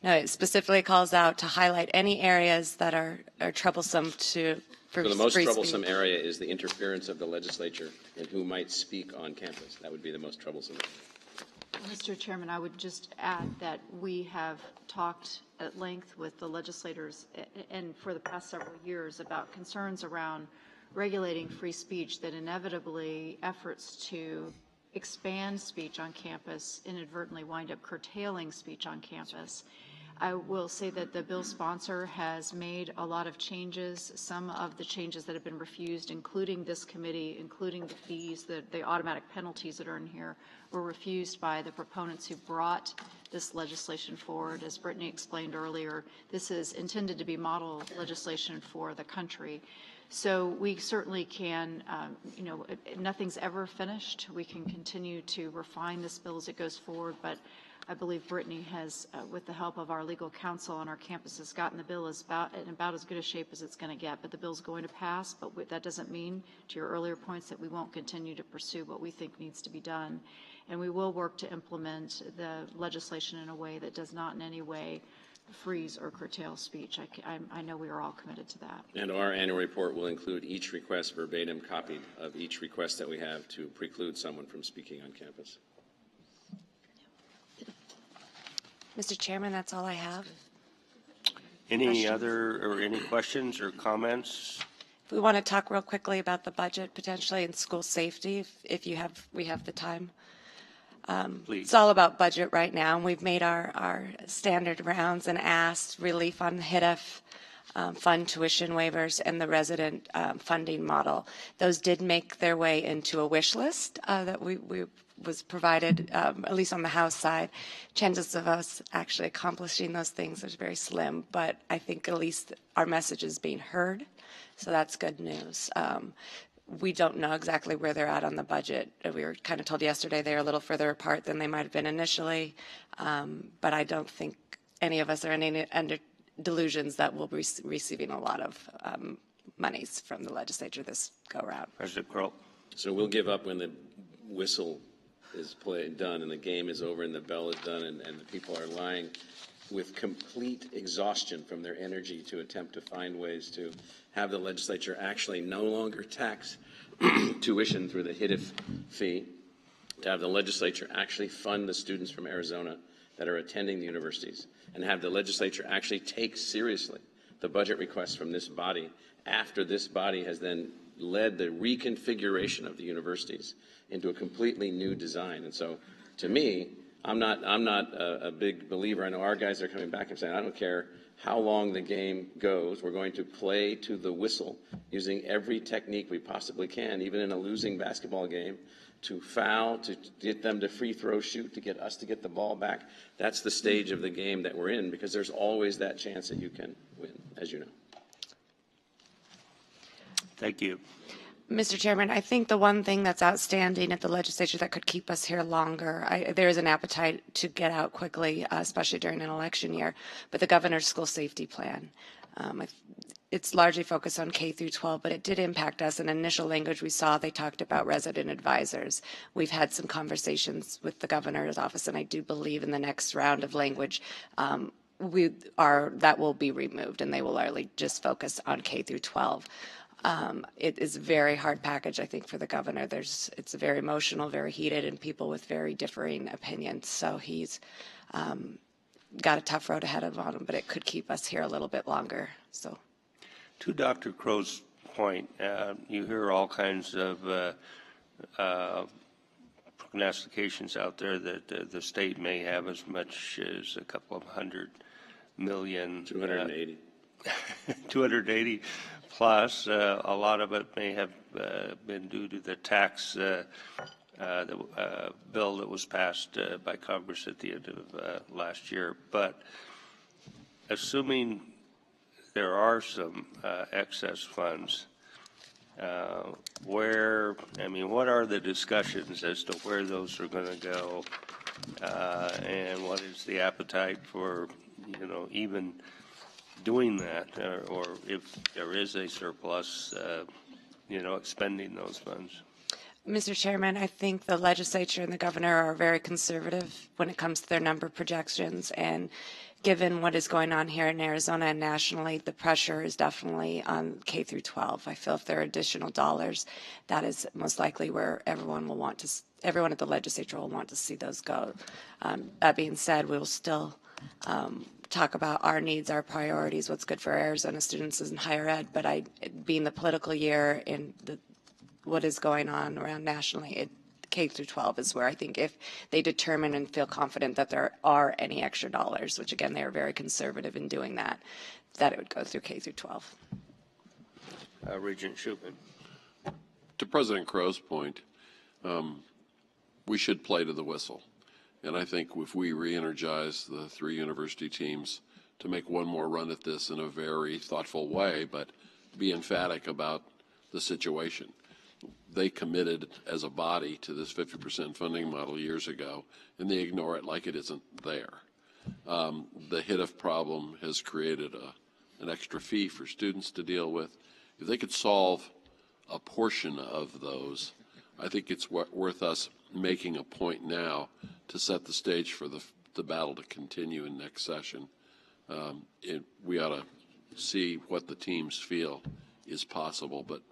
No, it specifically calls out to highlight any areas that are troublesome to for So the most free troublesome speech. area is the interference of the legislature in who might speak on campus. That would be the most troublesome area. Mr. Chairman, I would just add that we have talked at length with the legislators and for the past several years about concerns around regulating free speech, that inevitably efforts to expand speech on campus inadvertently wind up curtailing speech on campus. I will say that the bill sponsor has made a lot of changes. Some of the changes that have been refused, including this committee, including the fees, the automatic penalties that are in here, were refused by the proponents who brought this legislation forward. As Brittany explained earlier, this is intended to be model legislation for the country. So we certainly can, nothing's ever finished. We can continue to refine this bill as it goes forward, but I believe Brittany has, with the help of our legal counsel on our campuses, gotten the bill in about as good a shape as it's going to get. But the bill's going to pass, but that doesn't mean, to your earlier points, that we won't continue to pursue what we think needs to be done. And we will work to implement the legislation in a way that does not in any way freeze or curtail speech. I know we are all committed to that. And our annual report will include each request verbatim copied of each request that we have to preclude someone from speaking on campus. Mr. Chairman, that's all I have. Any questions or comments? If we want to talk real quickly about the budget potentially and school safety, if we have the time. Please. It's all about budget right now, and we've made our standard rounds and asked relief on the HIDF, fund tuition waivers, and the resident funding model. Those did make their way into a wish list that we was provided, at least on the House side. Chances of us actually accomplishing those things is very slim, but I think at least our message is being heard, so that's good news. We don't know exactly where they're at on the budget. We were kind of told yesterday they're a little further apart than they might have been initially, but I don't think any of us are under delusions that we'll be receiving a lot of monies from the legislature this go around. President Kroll. So we'll give up when the whistle is done and the game is over and the bell is done and the people are lying with complete exhaustion from their energy to attempt to find ways to have the legislature actually no longer tax tuition through the HIDF fee, to have the legislature actually fund the students from Arizona that are attending the universities, and have the legislature actually take seriously the budget requests from this body after this body has then led the reconfiguration of the universities into a completely new design. And so, to me, I'm not a big believer. I know our guys are coming back and saying, I don't care how long the game goes. We're going to play to the whistle using every technique we possibly can, even in a losing basketball game, to foul, to get them to free throw shoot, to get us to get the ball back. That's the stage of the game that we're in, because there's always that chance that you can win, as you know. Thank you. Mr. Chairman, I think the one thing that's outstanding at the legislature that could keep us here longer, there is an appetite to get out quickly, especially during an election year, but the governor's school safety plan. It's largely focused on K through 12, but it did impact us. In initial language we saw, they talked about resident advisors. We've had some conversations with the governor's office, and I do believe in the next round of language that will be removed, and they will largely just focus on K through 12. It is a very hard package, I think, for the governor. It's very emotional, very heated, and people with very differing opinions. So he's got a tough road ahead of him, but it could keep us here a little bit longer. So, to Dr. Crow's point, you hear all kinds of prognostications out there that the state may have as much as a couple of $100 million. 280. 280 plus. A lot of it may have been due to the tax bill that was passed by Congress at the end of last year. But assuming there are some excess funds, what are the discussions as to where those are going to go, and what is the appetite for, even doing that, or if there is a surplus, expending those funds? Mr. Chairman, I think the legislature and the governor are very conservative when it comes to their number projections, and given what is going on here in Arizona and nationally, the pressure is definitely on K through 12. I feel if there are additional dollars, that is most likely where everyone at the legislature will want to see those go. That being said, we will still talk about our needs, our priorities, what's good for Arizona students in higher ed, but being the political year and what is going on around nationally, K through 12 is where I think if they determine and feel confident that there are any extra dollars, which again, they are very conservative in doing that it would go through K through 12. Regent Shupin. To President Crow's point, we should play to the whistle. And I think if we re-energize the three university teams to make one more run at this in a very thoughtful way, but be emphatic about the situation. They committed as a body to this 50% funding model years ago, and they ignore it like it isn't there. The HITF problem has created an extra fee for students to deal with. If they could solve a portion of those, I think it's worth us making a point now to set the stage for the battle to continue in next session. We ought to see what the teams feel is possible, but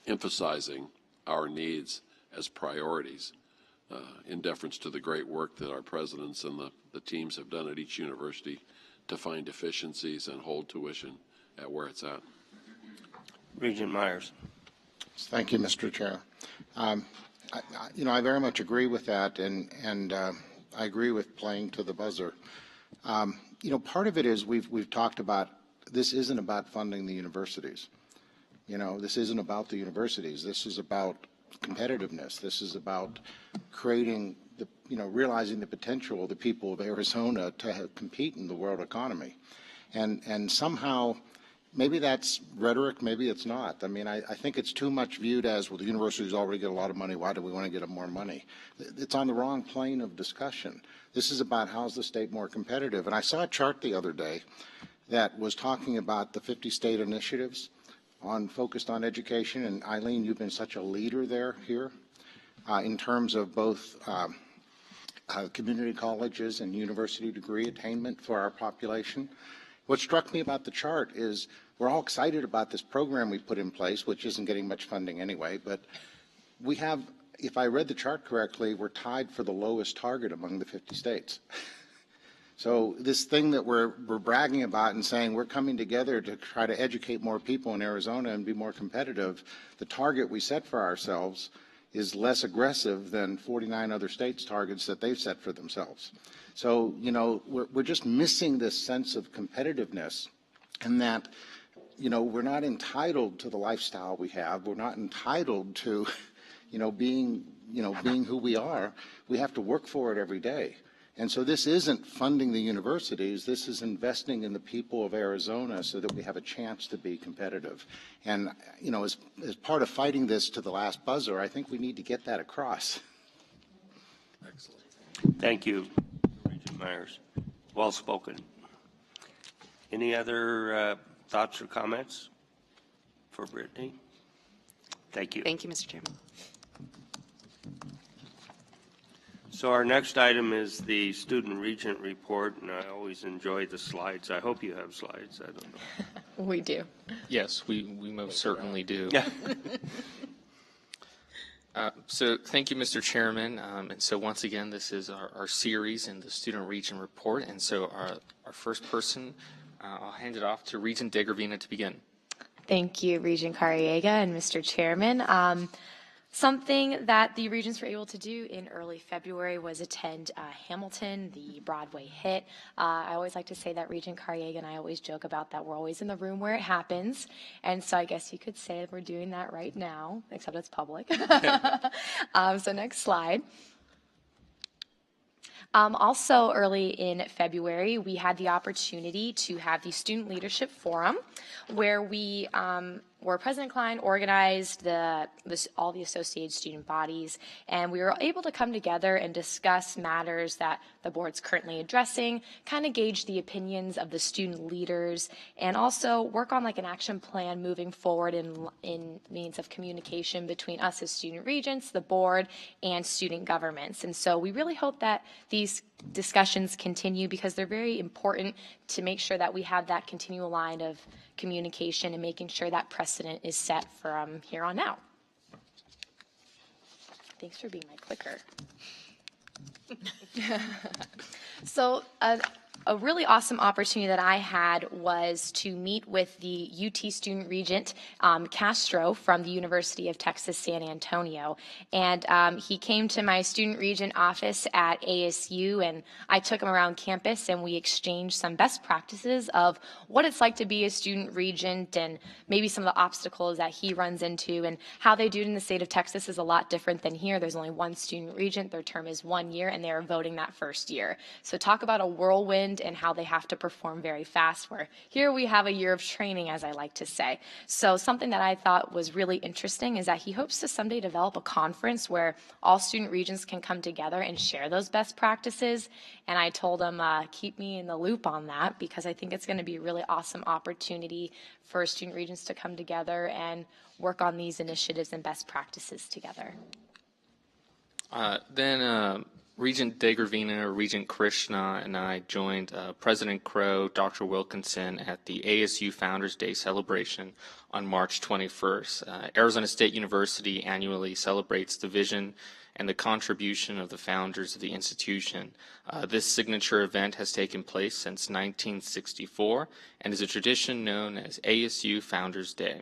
emphasizing our needs as priorities in deference to the great work that our presidents and the teams have done at each university to find efficiencies and hold tuition at where it's at. Regent Myers. Thank you, Mr. Chair. I very much agree with that, and I agree with playing to the buzzer. Part of it is we've talked about this isn't about funding the universities. This isn't about the universities. This is about competitiveness. This is about creating realizing the potential of the people of Arizona to compete in the world economy. And somehow, maybe that's rhetoric, maybe it's not. I think it's too much viewed as, well, the universities already get a lot of money. Why do we want to get them more money? It's on the wrong plane of discussion. This is about how's the state more competitive. And I saw a chart the other day that was talking about the 50 state initiatives focused on education, and Eileen, you've been such a leader here in terms of both community colleges and university degree attainment for our population. What struck me about the chart is we're all excited about this program we put in place, which isn't getting much funding anyway, but we have, if I read the chart correctly, we're tied for the lowest target among the 50 states. So this thing that we're bragging about and saying we're coming together to try to educate more people in Arizona and be more competitive, the target we set for ourselves is less aggressive than 49 other states' targets that they've set for themselves. So, we're just missing this sense of competitiveness, and that, we're not entitled to the lifestyle we have. We're not entitled to, being who we are. We have to work for it every day. And so this isn't funding the universities. This is investing in the people of Arizona so that we have a chance to be competitive. And, as part of fighting this to the last buzzer, I think we need to get that across. Excellent. Thank you, Regent Myers. Well spoken. Any other thoughts or comments for Brittany? Thank you. Thank you, Mr. Chairman. So our next item is the student regent report, and I always enjoy the slides. I hope you have slides. I don't know. We do. Yes, we most certainly do. So thank you, Mr. Chairman. And so once again, this is our series in the Student Region Report. And so our first person, I'll hand it off to Regent de Gravina to begin. Thank you, Regent Carriega and Mr. Chairman. Something that the Regents were able to do in early February was attend Hamilton, the Broadway hit. I always like to say that Regent Carriega and I always joke about that we're always in the room where it happens. And so I guess you could say that we're doing that right now, except it's public. So next slide. Also, early in February, we had the opportunity to have the Student Leadership Forum, where President Klein organized all the associated student bodies, and we were able to come together and discuss matters that the board's currently addressing, kind of gauge the opinions of the student leaders, and also work on like an action plan moving forward in means of communication between us as student regents, the board, and student governments. And so we really hope that these discussions continue because they're very important to make sure that we have that continual line of communication and making sure that precedent is set from here on out. Thanks for being my clicker. So a really awesome opportunity that I had was to meet with the UT student regent, Castro, from the University of Texas, San Antonio. And he came to my student regent office at ASU, and I took him around campus, and we exchanged some best practices of what it's like to be a student regent and maybe some of the obstacles that he runs into, and how they do it in the state of Texas is a lot different than here. There's only one student regent. Their term is 1 year, and they are voting that first year. So talk about a whirlwind and how they have to perform very fast, where here we have a year of training, as I like to say. So something that I thought was really interesting is that he hopes to someday develop a conference where all student regents can come together and share those best practices. And I told him, keep me in the loop on that, because I think it's going to be a really awesome opportunity for student regents to come together and work on these initiatives and best practices together. Then Regent de Gravina, or Regent Krishna, and I joined President Crow, Dr. Wilkinson at the ASU Founders Day celebration on March 21st. Arizona State University annually celebrates the vision and the contribution of the founders of the institution. This signature event has taken place since 1964 and is a tradition known as ASU Founders Day.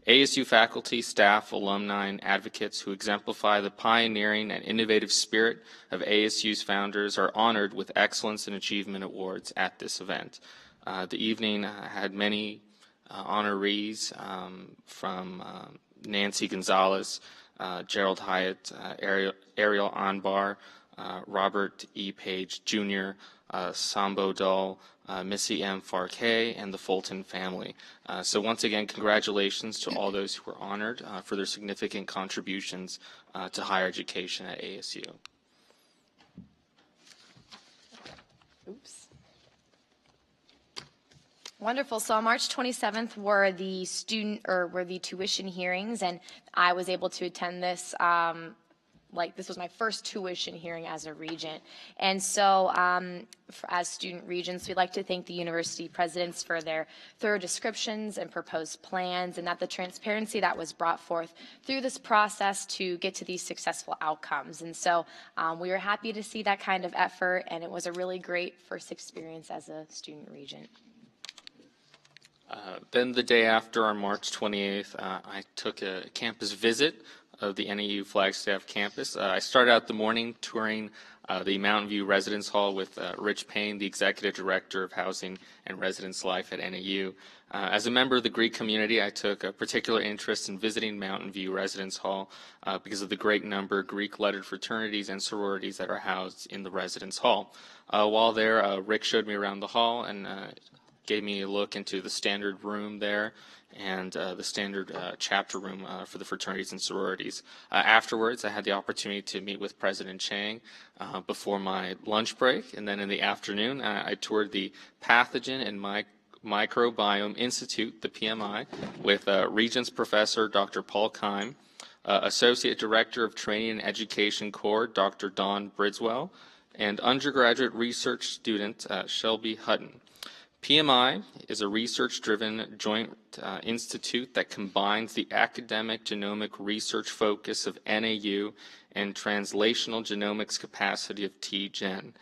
ASU faculty, staff, alumni, and advocates who exemplify the pioneering and innovative spirit of ASU's founders are honored with Excellence in Achievement Awards at this event. The evening had many honorees from Nancy Gonzalez, Gerald Hyatt, Ariel Anbar, Robert E. Page Jr., Sambo Dull, Missy M. Farquet, and the Fulton family. So once again, congratulations to all those who were honored for their significant contributions to higher education at ASU. Oops. Wonderful. So on March 27th were the tuition hearings, and I was able to attend this. This was my first tuition hearing as a regent. And so as student regents, we'd like to thank the university presidents for their thorough descriptions and proposed plans, and that the transparency that was brought forth through this process to get to these successful outcomes. And so we were happy to see that kind of effort, and it was a really great first experience as a student regent. Then the day after, on March 28th, I took a campus visit of the NAU Flagstaff campus. I started out the morning touring the Mountain View Residence Hall with Rich Payne, the Executive Director of Housing and Residence Life at NAU. As a member of the Greek community, I took a particular interest in visiting Mountain View Residence Hall because of the great number of Greek-lettered fraternities and sororities that are housed in the Residence Hall. While there, Rick showed me around the hall and gave me a look into the standard room there and the standard chapter room for the fraternities and sororities. Afterwards, I had the opportunity to meet with President Chang before my lunch break, and then in the afternoon, I toured the Pathogen and Microbiome Institute, the PMI, with Regents Professor Dr. Paul Keim, Associate Director of Training and Education Corps, Dr. Dawn Bridswell, and undergraduate research student Shelby Hutton. PMI is a research-driven joint institute that combines the academic genomic research focus of NAU and translational genomics capacity of TGen.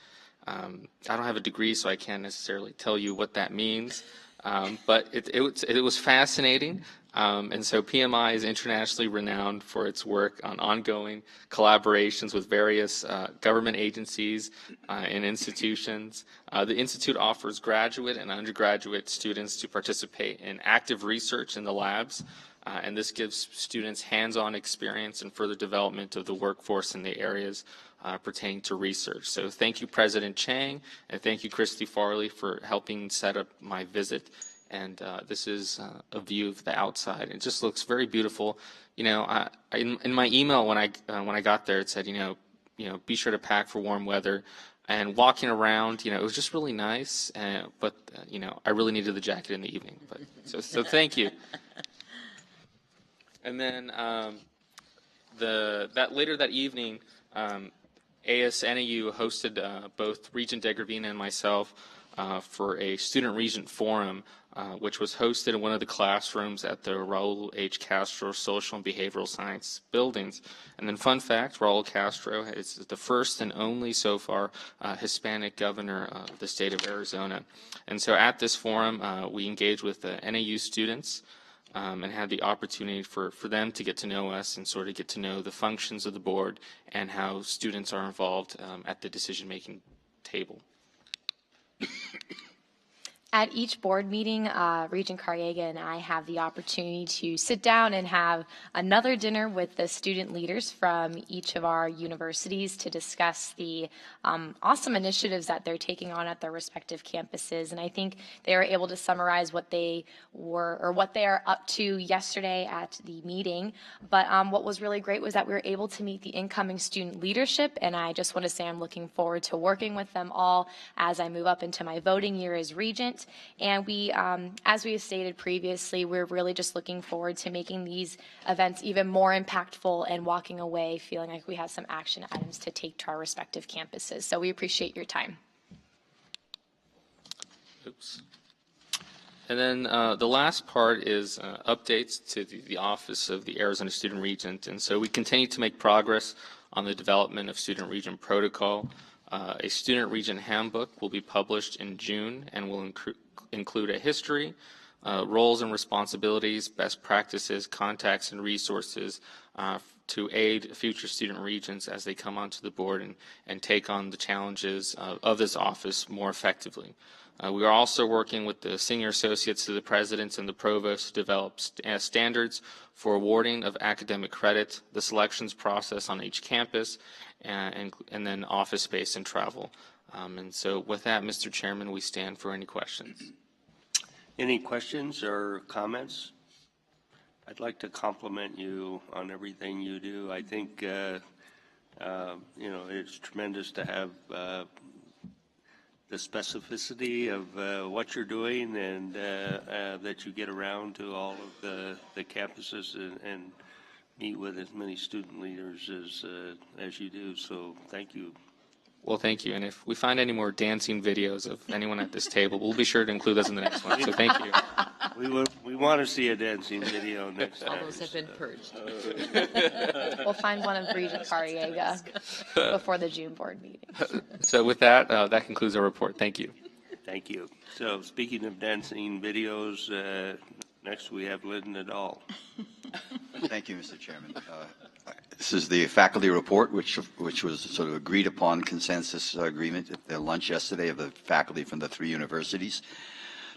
I don't have a degree, so I can't necessarily tell you what that means, but it was fascinating. And so PMI is internationally renowned for its work on ongoing collaborations with various government agencies and institutions. The Institute offers graduate and undergraduate students to participate in active research in the labs, and this gives students hands-on experience and further development of the workforce in the areas pertaining to research. So thank you, President Chang, and thank you, Christy Farley, for helping set up my visit. And this is a view of the outside. It just looks very beautiful. You know, in my email when I got there, it said, you know, be sure to pack for warm weather. And walking around, you know, it was just really nice. But you know, I really needed the jacket in the evening. But so thank you. And then later that evening, ASNAU hosted both Regent DeGravina and myself for a student regent forum, which was hosted in one of the classrooms at the Raul H. Castro Social and Behavioral Science buildings. And then fun fact, Raul Castro is the first and only so far Hispanic governor of the state of Arizona. And so at this forum, we engaged with the NAU students and had the opportunity for them to get to know us and sort of get to know the functions of the board and how students are involved at the decision-making table. At each board meeting, Regent Carriega and I have the opportunity to sit down and have another dinner with the student leaders from each of our universities to discuss the awesome initiatives that they're taking on at their respective campuses. And I think they were able to summarize what they were, or what they are up to yesterday at the meeting. But what was really great was that we were able to meet the incoming student leadership, and I just want to say I'm looking forward to working with them all as I move up into my voting year as regent. And we, as we have stated previously, we're really just looking forward to making these events even more impactful and walking away feeling like we have some action items to take to our respective campuses. So we appreciate your time. Oops. And then the last part is updates to the Office of the Arizona Student Regent. And so we continue to make progress on the development of Student Regent Protocol. A Student Regent Handbook will be published in June and will include a history, roles and responsibilities, best practices, contacts, and resources to aid future student regents as they come onto the board and take on the challenges of this office more effectively. We are also working with the senior associates to the presidents and the provost to develop standards for awarding of academic credit, the selections process on each campus, and then office space and travel. And so with that, Mr. Chairman, we stand for any questions. Any questions or comments? I'd like to compliment you on everything you do. I think, you know, it's tremendous to have the specificity of what you're doing, and that you get around to all of the campuses and meet with as many student leaders as you do. So thank you. Well, thank you. And if we find any more dancing videos of anyone at this table, we'll be sure to include those in the next one. So thank you. We want to see a dancing video next time. All those have been purged. We'll find one of Regent Carriega before the June board meeting. So with that, that concludes our report. Thank you. Thank you. So speaking of dancing videos, next we have Lynn Nadal. Thank you, Mr. Chairman. This is the faculty report, which was sort of agreed upon consensus agreement at their lunch yesterday of the faculty from the 3 universities.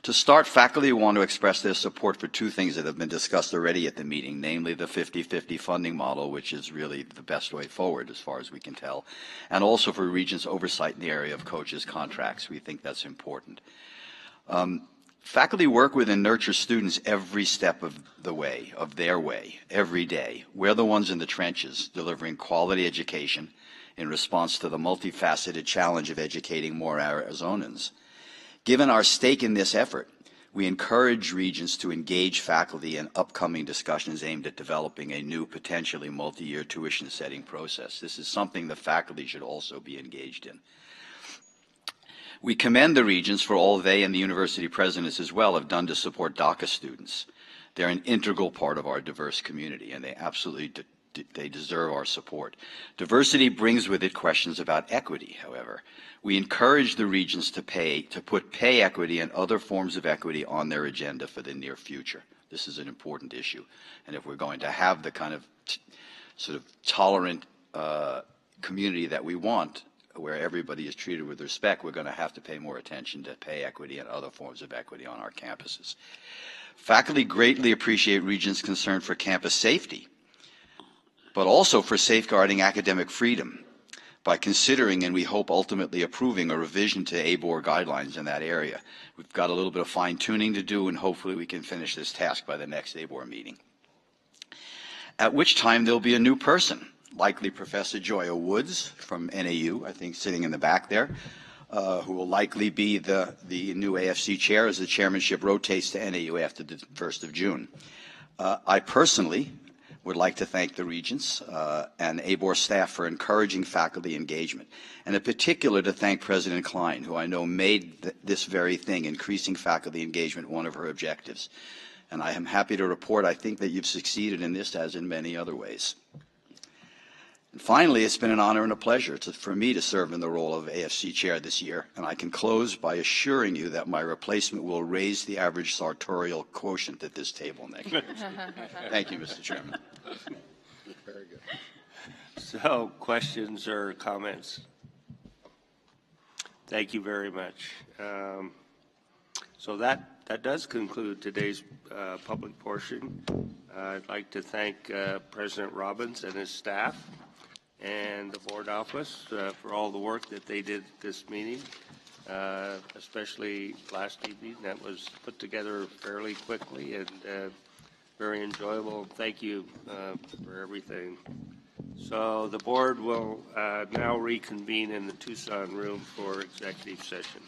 To start, faculty want to express their support for 2 things that have been discussed already at the meeting, namely the 50-50 funding model, which is really the best way forward as far as we can tell, and also for Regents' oversight in the area of coaches' contracts. We think that's important. Faculty work with and nurture students every step of the way, of their way, every day. We're the ones in the trenches delivering quality education in response to the multifaceted challenge of educating more Arizonans. Given our stake in this effort, we encourage Regents to engage faculty in upcoming discussions aimed at developing a new, potentially multi-year tuition setting process. This is something the faculty should also be engaged in. We commend the Regents for all they and the university presidents as well have done to support DACA students. They're an integral part of our diverse community, and they absolutely they deserve our support. Diversity brings with it questions about equity, however. We encourage the Regents to put pay equity and other forms of equity on their agenda for the near future. This is an important issue. And if we're going to have the kind of sort of tolerant community that we want, where everybody is treated with respect, we're going to have to pay more attention to pay equity and other forms of equity on our campuses. Faculty greatly appreciate Regents' concern for campus safety, but also for safeguarding academic freedom by considering and we hope ultimately approving a revision to ABOR guidelines in that area. We've got a little bit of fine-tuning to do, and hopefully we can finish this task by the next ABOR meeting. At which time there'll be a new person, likely Professor Joya Woods from NAU, I think sitting in the back there, who will likely be the new AFC chair as the chairmanship rotates to NAU after the 1st of June. I personally would like to thank the Regents and ABOR staff for encouraging faculty engagement, and in particular to thank President Klein, who I know made this very thing, increasing faculty engagement, one of her objectives. And I am happy to report I think that you've succeeded in this as in many other ways. And finally, it's been an honor and a pleasure for me to serve in the role of AFC chair this year, and I can close by assuring you that my replacement will raise the average sartorial quotient at this table next year. Thank you, Mr. Chairman. Very good. So, questions or comments? Thank you very much. So that does conclude today's public portion. I'd like to thank President Robbins and his staff and the board office for all the work that they did this meeting, especially last evening. That was put together fairly quickly and very enjoyable. Thank you for everything. So the board will now reconvene in the Tucson room for executive session.